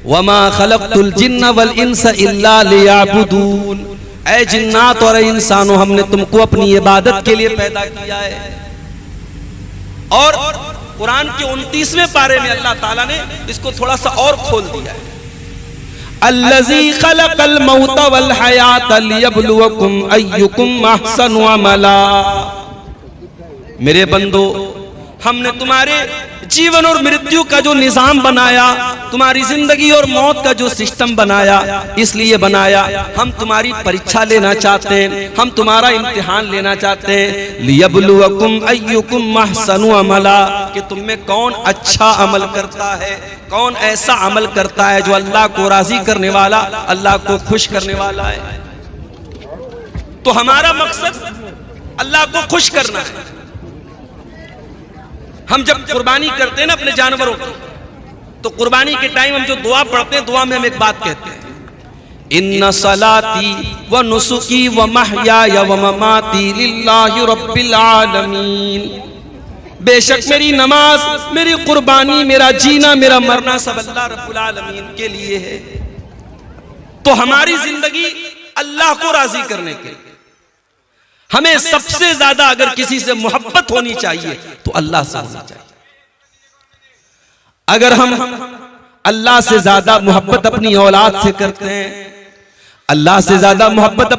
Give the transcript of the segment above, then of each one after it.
वमा खलक़तुल जिन्ना वल इंसा इल्ला लियअबुदून। ऐ जिन्नात और इंसानों, हमने तुमको अपनी इबादत के लिए पैदा किया है। और कुरान के 29वें पारे में अल्लाह ताला ने इसको थोड़ा सा और खोल दिया है। अल्लज़ी खलक़ल मौता वल हयाता लियब्लुवकुम अय्युकुम अहसनु अमला। मेरे बंदो, हमने तुम्हारे जीवन और मृत्यु का जो निजाम बनाया, तुम्हारी जिंदगी और मौत का जो सिस्टम बनाया, इसलिए बनाया हम तुम्हारी परीक्षा लेना चाहते हैं, हम तुम्हारा इम्तिहान लेना चाहते हैं। लियब्लुवकुम अय्युकुम अहसनु अमला, कि तुम में कौन अच्छा अमल करता है, कौन ऐसा अमल करता है जो अल्लाह को राजी करने वाला, अल्लाह को खुश करने वाला है। तो हमारा मकसद अल्लाह को खुश करना है। हम जब कुर्बानी करते हैं ना अपने जानवरों को, तो कुर्बानी के टाइम हम जो दुआ पढ़ते हैं, दुआ में हम एक बात कहते हैं, इन्ना सलाती व नुसुकी व महयाया व ममाती लिल्लाहि रब्बिल आलमीन। बेशक मेरी नमाज, मेरी कुर्बानी, मेरा जीना, मेरा मरना सब अल्लाह रब्बुल आलमीन के लिए है। तो हमारी जिंदगी अल्लाह को राजी करने के लिए हमें सबसे ज्यादा अगर किसी से मोहब्बत होनी चाहिए तो अल्लाह से होनी चाहिए। अगर हम अल्लाह से ज्यादा मोहब्बत अपनी औलाद से करते हैं, अल्लाह से ज्यादा मोहब्बत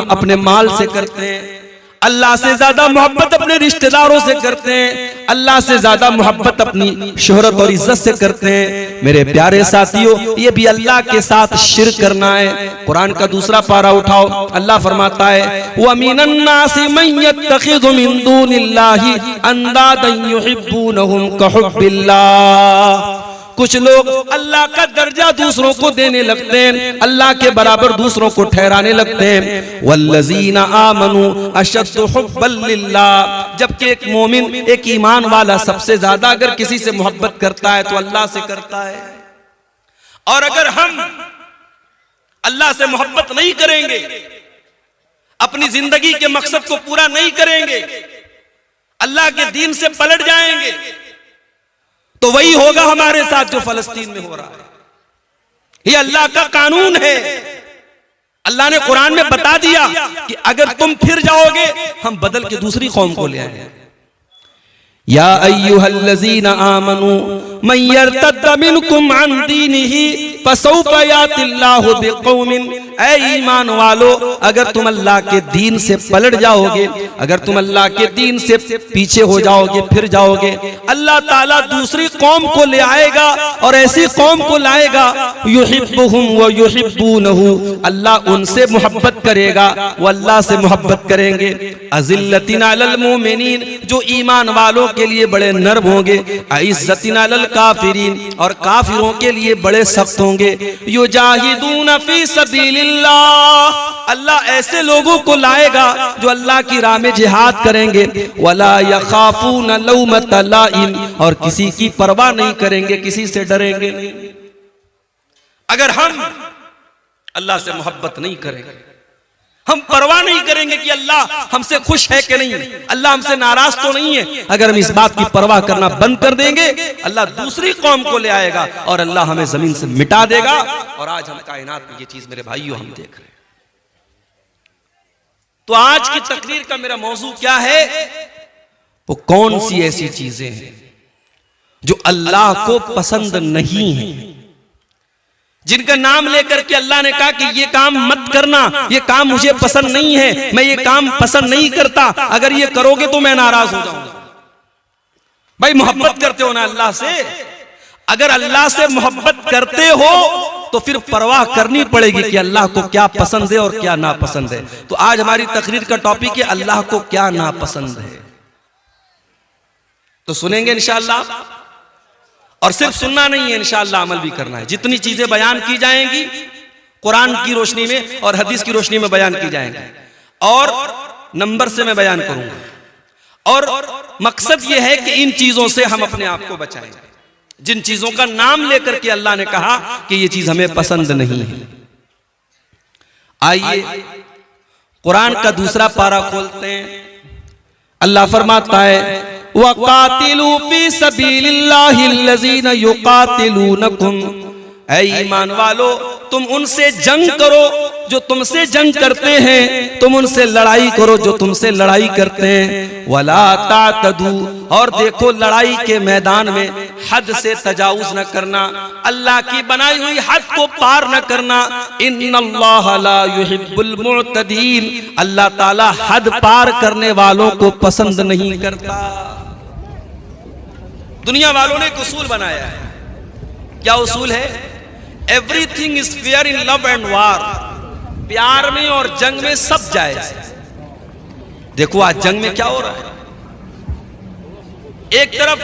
अपने माल से करते हैं, अल्लाह से ज्यादा मोहब्बत अपने रिश्तेदारों से करते हैं, अल्लाह से ज्यादा मोहब्बत अपनी शोहरत और इज्जत से करते हैं, मेरे प्यारे साथियों, ये भी अल्लाह के साथ शिर्क करना है। कुरान का दूसरा पारा उठाओ, अल्लाह फरमाता है व मिनन नासि मन यत्तखिज़ु मिन दूनिल्लाहि अंदादन युहिब्बूनहुम कहुब्बिल्लाह। कुछ लोग अल्लाह का दर्जा दूसरों को देने लगते हैं, अल्लाह के बराबर दूसरों को ठहराने लगते हैं। वल्लज़ीना आमनू अशद्दु हुब्बन लिल्लाह। जबकि एक मोमिन, एक ईमान वाला सबसे ज्यादा अगर किसी से मोहब्बत करता है तो अल्लाह से करता है। और अगर हम अल्लाह से मोहब्बत नहीं करेंगे, अपनी जिंदगी के मकसद को पूरा नहीं करेंगे, अल्लाह के दीन से पलट जाएंगे, तो वही होगा हमारे साथ जो फलस्तीन में हो रहा है। ये अल्लाह का कानून है। अल्लाह ने कुरान में बता दिया कि अगर तुम फिर जाओगे, हम बदल के दूसरी कौम को ले आएंगे। या अय्युहल्लज़ीना आमनू मन यर्तद्द मिनकुम अन दीनिही फसौफा यातिल्लाहु बिक़ौमिन। ऐ ईमान वालो, अगर तुम अल्लाह के दीन से पलट जाओगे, अगर तुम अल्लाह के दीन से पीछे हो जाओगे, फिर जाओगे, अल्लाह ताला दूसरी कौम को ले आएगा और ऐसी कौम को लाएगा युहिब्बुहुम व युहिब्बूनहु। अल्लाह उनसे मोहब्बत करेगा, वो अल्लाह से मोहब्बत करेंगे। अज़िल्लतिन अलल मोमिनीन, जो ईमान वालों के लिए बड़े नर्म होंगे। इज़्ज़तिन अलल काफिरीन, और काफिरों के लिए बड़े सख्त होंगे। युजाहिदून फी सबीलिल्लाह, अल्लाह ऐसे लोगों को लाएगा जो अल्लाह की राह में जिहाद करेंगे। वला यखाफून लौमत लाइम, और किसी की परवाह नहीं करेंगे, किसी से डरेंगे नहीं। अगर हम अल्लाह से मोहब्बत नहीं करेंगे, हम परवाह नहीं करेंगे कि अल्लाह हमसे खुश है कि नहीं, अल्लाह हमसे नाराज तो नहीं है, अगर हम इस बात की परवाह करना बंद कर देंगे, अल्लाह दूसरी कौम को ले आएगा और अल्लाह हमें जमीन से मिटा देगा। और आज हम कायनात में ये चीज मेरे भाइयों हम देख रहे हैं। तो आज की तकरीर का मेरा मौजू क्या है? वो कौन सी ऐसी चीजें हैं जो अल्लाह को पसंद नहीं है, जिनका नाम लेकर के अल्लाह ने कहा कि ये काम मत करना, ये काम मुझे पसंद नहीं है, मैं ये काम पसंद नहीं करता, अगर ये करोगे तो मैं नाराज हो जाऊंगा। भाई मोहब्बत करते हो ना अल्लाह से? अगर अल्लाह से मोहब्बत करते हो तो फिर परवाह करनी पड़ेगी कि अल्लाह को क्या पसंद है और क्या नापसंद है। तो आज हमारी तकरीर का टॉपिक है अल्लाह को क्या नापसंद है। तो सुनेंगे इंशाअल्लाह, और सिर्फ सुनना नहीं है, इंशाअल्लाह अमल भी करना है। जितनी चीजें बयान की जाएंगी कुरान की रोशनी में और हदीस की रोशनी में बयान की जाएंगी, और नंबर से मैं बयान करूंगा। और मकसद यह है कि इन चीजों से हम अपने आप को बचाएं, जिन चीजों का नाम लेकर के अल्लाह ने कहा कि ये चीज हमें पसंद नहीं है। आइए कुरान का दूसरा पारा खोलते हैं। अल्लाह फरमाता है वक़ातिलू फी सबीलिल्लाहिल्लज़ीना युक़ातिलूनकुम। ऐ ईमान वालो, तुम उनसे जंग करो जो तुमसे जंग करते हैं, तुम उनसे लड़ाई करो जो तुमसे लड़ाई करते हैं। वला तातदू, और देखो लड़ाई के मैदान में हद से तजावुज न करना, अल्लाह की बनाई हुई हद को पार न करना। इन्नल्लाह ला युहिब्बुल मुअतदीन, अल्लाह ताला हद पार करने वालों को पसंद नहीं करता। दुनिया वालों ने एक उसूल बनाया है। क्या उसूल है? Everything is fair in love and वार, प्यार में और जंग में सब जायज है। देखो आज जंग में क्या हो रहा है। एक तरफ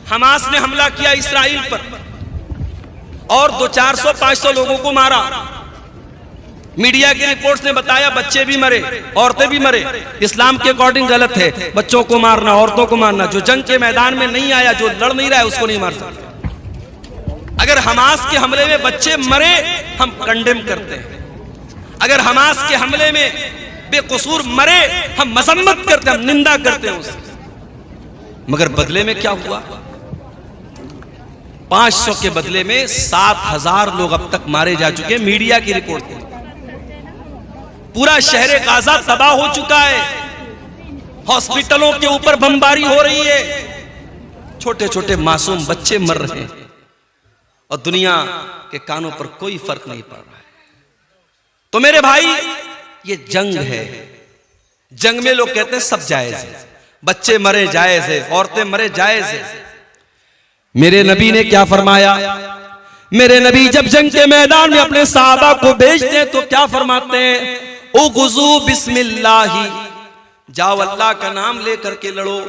हमास ने हमला किया इसराइल पर और 400-500 लोगों को मारा। मीडिया की रिपोर्ट्स ने बताया बच्चे भी मरे, औरतें भी मरे। इस्लाम के अकॉर्डिंग गलत है बच्चों को मारना, औरतों को मारना। जो जंग के मैदान में नहीं आया, जो लड़ नहीं रहा है, उसको नहीं मार सकते। अगर हमास के हमले में बच्चे मरे, हम कंडेम करते हैं। अगर हमास के हमले में बेकसूर मरे, हम मजम्मत करते हैं, हम निंदा करते हैं उसकी। मगर बदले में क्या हुआ? 500 के बदले में 7000 लोग अब तक मारे जा चुके हैं। मीडिया की रिपोर्ट है। पूरा शहर गाजा तबाह हो चुका है। हॉस्पिटलों के ऊपर बमबारी हो रही है। छोटे छोटे मासूम बच्चे मर रहे हैं और दुनिया के कानों पर कोई फर्क नहीं पड़ रहा है। तो मेरे भाई, ये जंग है। जंग में लोग कहते हैं सब जायज है, बच्चे मरे जायज है, औरतें मरे जायज है। मेरे नबी ने क्या फरमाया? मेरे नबी जब जंग के मैदान में अपने सहाबा को भेजते हैं तो क्या फरमाते हैं? उगुजू बिस्मिल्लाही, जाओ अल्लाह का नाम लेकर के लड़ो।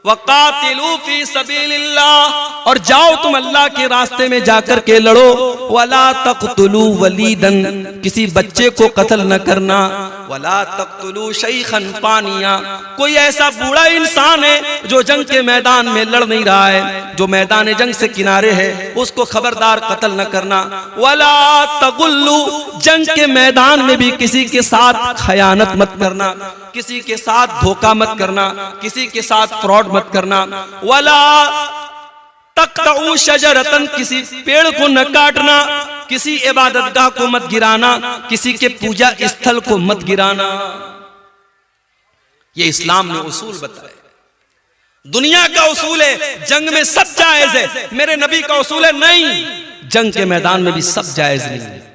वक़ातिलू फी सबीलिल्लाह, और जाओ तुम अल्लाह के रास्ते में जाकर के लड़ो। वला तक़तुलू वलीदन, किसी बच्चे को कत्ल न करना। वला तक़तुलू शैखन फ़ानिया, कोई ऐसा बूढ़ा इंसान है जो जंग के मैदान में लड़ नहीं रहा है, जो मैदान जंग से किनारे है, उसको खबरदार कत्ल न करना। वला तगुल्लू, जंग के मैदान में भी किसी के साथ खयानत मत करना, किसी के साथ धोखा मत करना, किसी के साथ फ्रॉड मत करना। वला तक़तऊ शजरतन, किसी पेड़ को न काटना, किसी इबादतगाह को मत गिराना, किसी के पूजा स्थल को मत गिराना। ये इस्लाम ने उसूल बताए। दुनिया का उसूल है जंग में सब जायज है। मेरे नबी का उसूल है नहीं, जंग के मैदान में भी सब जायज नहीं है।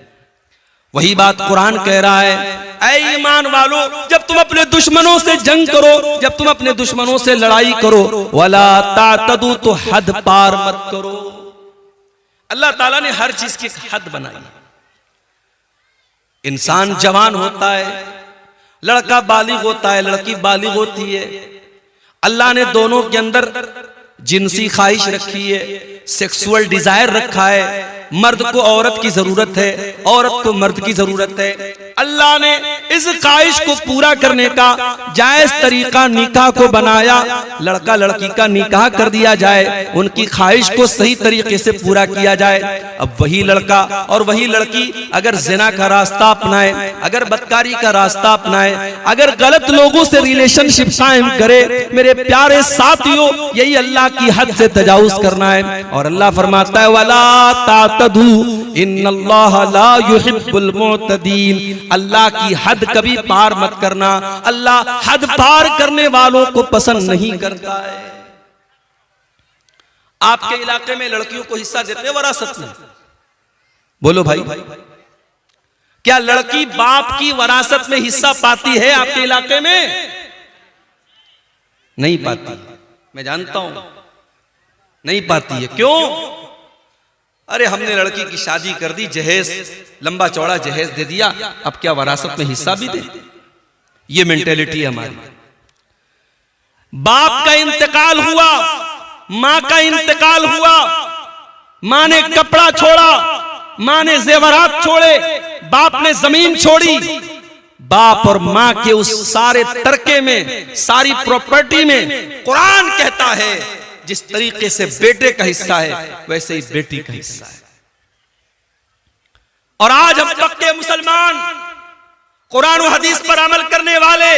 वही बात कुरान कह रहा है, ऐ ईमान वालो, जब तुम अपने दुश्मनों से जंग करो, जब तुम अपने दुश्मनों से लड़ाई करो, वला तातदू, तो हद पार मत करो। अल्लाह ताला ने हर चीज की हद बनाई। इंसान जवान होता है, लड़का बालिग होता है, लड़की बालिग होती है। अल्लाह ने दोनों के अंदर जिनसी ख्वाहिश रखी है, सेक्सुअल डिजायर रखा है। मर्द को औरत की जरूरत है, औरत को मर्द की जरूरत है। अल्लाह ने इस ख्वाहिश को पूरा करने का जायज तरीका निकाह को बनाया। लड़का लड़की का निकाह कर दिया जाए, उनकी ख्वाहिश को सही तरीके से पूरा किया जाए। अब वही लड़का और वही लड़की अगर जिना का रास्ता अपनाए, अगर बदकारी का रास्ता अपनाए, अगर गलत लोगों से रिलेशनशिप कायम करे, मेरे प्यारे साथियों, यही अल्लाह की हद से तजावुज करना है। और अल्लाह फरमाता है, वला तातदू इन्नल्लाह ला युहिब्बुल मुअतदीन, अल्लाह की हद कभी पार मत करना। अल्लाह हद पार करने वालों को पसंद नहीं करता है। आपके इलाके में लड़कियों को हिस्सा देते हैं वरासत में? बोलो भाई, क्या लड़की बाप की वरासत में हिस्सा पाती है आपके इलाके में? नहीं पाती। मैं जानता हूं नहीं पाती है। क्यों? अरे हमने लड़की की शादी कर दी, जहेज लंबा चौड़ा जहेज दे दिया, अब क्या वरासत में हिस्सा भी दे? ये मेंटेलिटी है हमारी। बाप का इंतकाल हुआ, मां का इंतकाल हुआ, मां ने कपड़ा छोड़ा, मां ने जेवरात छोड़े, बाप ने जमीन छोड़ी। बाप और मां के उस सारे तरके में, सारी प्रॉपर्टी में कुरान कहता है जिस तरीके से बेटे का हिस्सा है वैसे ही बेटी का हिस्सा है। और आज हम पक्के मुसलमान, कुरान और हदीस पर अमल करने वाले,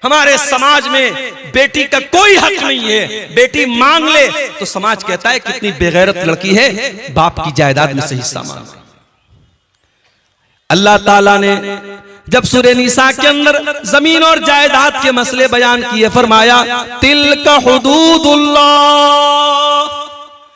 हमारे समाज में बेटी का कोई हक नहीं है। बेटी मांग ले तो समाज कहता है कितनी बेगैरत लड़की है, बाप की जायदाद में से हिस्सा मांग ले। अल्लाह ताला ने जब सूरह निसा के अंदर जमीन और जायदाद के मसले बयान किए, फरमाया तिल्का हुदूदुल्लाह,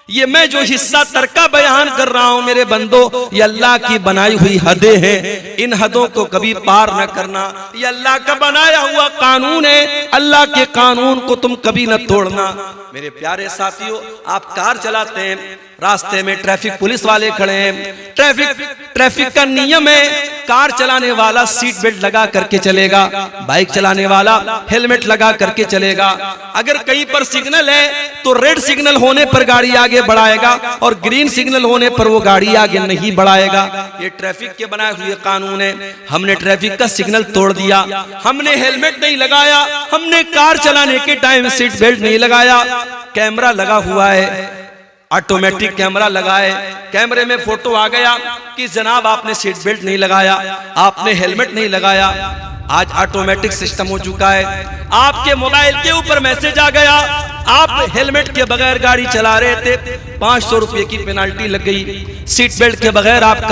ये मैं जो हिस्सा तरका बयान कर रहा हूं मेरे बंदो, ये अल्लाह की बनाई हुई हदें हैं, इन हदों को कभी पार न करना। ये अल्लाह का बनाया हुआ कानून है, अल्लाह के कानून को तुम कभी न तोड़ना। मेरे प्यारे साथियों, आप कार चलाते हैं, रास्ते में ट्रैफिक पुलिस वाले खड़े हैं, ट्रैफिक का नियम है कार चलाने वाला सीट बेल्ट लगा करके चलेगा, बाइक चलाने वाला हेलमेट लगा करके चलेगा। अगर कहीं पर सिग्नल है तो रेड सिग्नल होने पर गाड़ी आगे बढ़ाएगा और ग्रीन सिग्नल होने पर वो गाड़ी आगे नहीं बढ़ाएगा। ये ट्रैफिक के बनाए हुए कानून है। हमने ट्रैफिक का सिग्नल तोड़ दिया, हमने हेलमेट नहीं लगाया, हमने कार चलाने के टाइम सीट बेल्ट नहीं लगाया, कैमरा लगा हुआ है, ऑटोमेटिक कैमरा लगाए, कैमरे में फोटो आ गया कि जनाब आपने सीट बेल्ट नहीं लगाया, आपने हेलमेट नहीं लगाया। आज ऑटोमेटिक सिस्टम हो चुका है, आपके मोबाइल के ऊपर मैसेज आ गया, आप हेलमेट के बगैर गाड़ी चला रहे थे, 500 रुपए की पेनाल्टी लग गई। सीट बेल्ट के बगैर आप